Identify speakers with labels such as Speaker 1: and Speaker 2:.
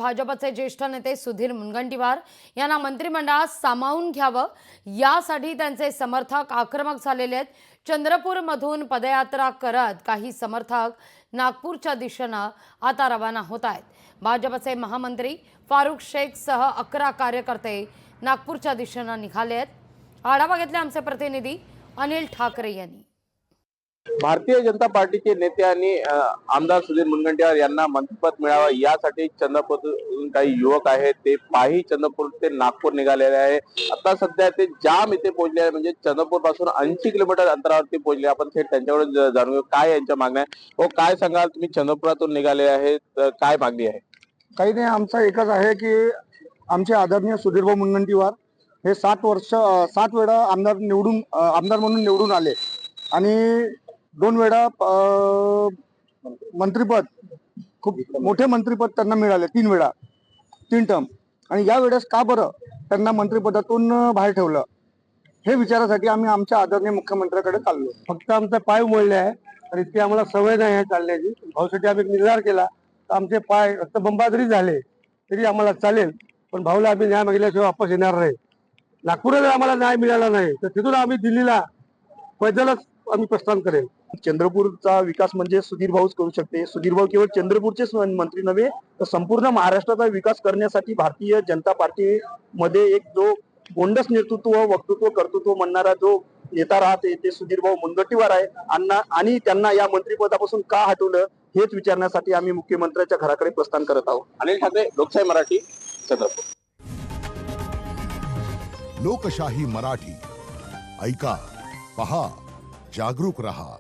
Speaker 1: भाजपचे ज्येष्ठ नेते सुधीर मुनगंटीवार यांना मंत्रिमंडळात सामावून घ्यावं यासाठी त्यांचे समर्थक आक्रमक झालेले आहेत। चंद्रपूरमधून पदयात्रा करत काही समर्थक नागपूरच्या दिशेने आता रवाना होत आहेत। भाजपचे महामंत्री फारुख शेख सह 11 कार्यकर्ते नागपूरच्या दिशेने निघाले आहेत। आढावा घेतला आमचे प्रतिनिधी अनिल ठाकरे यांनी।
Speaker 2: भारतीय जनता पार्टीचे नेते आणि आमदार सुधीर मुनगंटीवार यांना मंत्रिपद मिळावं यासाठी चंद्रपूरहून काही युवक आहेत ते पायी चंद्रपूर ते नागपूर निघालेले आहे। आता सध्या ते जाम इथे पोहोचले आहे, म्हणजे चंद्रपूर पासून 80 किलोमीटर अंतरावरती पोहोचले। आपण थेट त्यांच्याकडे जाणून घेऊ काय यांच्या मागण्या आहे। हो, काय सांगाल, तुम्ही चंद्रपुरातून निघाले आहेत, काय मागणी आहे?
Speaker 3: काही नाही, आमचा एकच आहे की आमचे आदरणीय सुधीरभाऊ मुनगंटीवार हे 7 वेळा आमदार म्हणून निवडून आले आणि 2 वेळा मंत्रिपद, खूप मोठे मंत्रिपद त्यांना मिळाले, 3 टर्म। आणि या वेळेस का बरं त्यांना मंत्रिपदातून बाहेर ठेवलं हे विचारासाठी आम्ही आमच्या आदरणीय मुख्यमंत्र्याकडे चाललो।
Speaker 4: फक्त आमचा पाय मोडले आहे आणि इतकी आम्हाला सवय नाही आहे चालण्याची। भाऊसाठी आम्ही निर्धार केला तर आमचे पाय रक्तबंबा जरी झाले तरी आम्हाला चालेल, पण भाऊला आम्ही न्याय मागितल्याशिवाय वापस येणार नाही। नागपूरला जर आम्हाला न्याय मिळाला नाही तर तिथून आम्ही दिल्लीला पैदलच आम्ही प्रस्थान करेल।
Speaker 3: चंद्रपूरचा विकास म्हणजे सुधीर भाऊच करू शकते। सुधीर भाऊ केवळ चंद्रपूरचेच मंत्री नव्हे तर संपूर्ण महाराष्ट्राचा विकास करण्यासाठी भारतीय जनता पार्टी मध्ये एक जो गोंडस नेतृत्व, वक्तृत्व, कर्तृत्व म्हणणारा जो नेता राहते ते सुधीर भाऊ मुनगंटीवार आहे। आणि त्यांना या मंत्रिपदापासून का हटवलं हेच विचारण्यासाठी आम्ही मुख्यमंत्र्यांच्या घराकडे प्रस्थान करत आहोत।
Speaker 2: अनिल ठाकरे, लोकशाही मराठी, चंद्रपूर।
Speaker 5: लोकशाही मराठी ऐका, पहा, जागरूक रहा।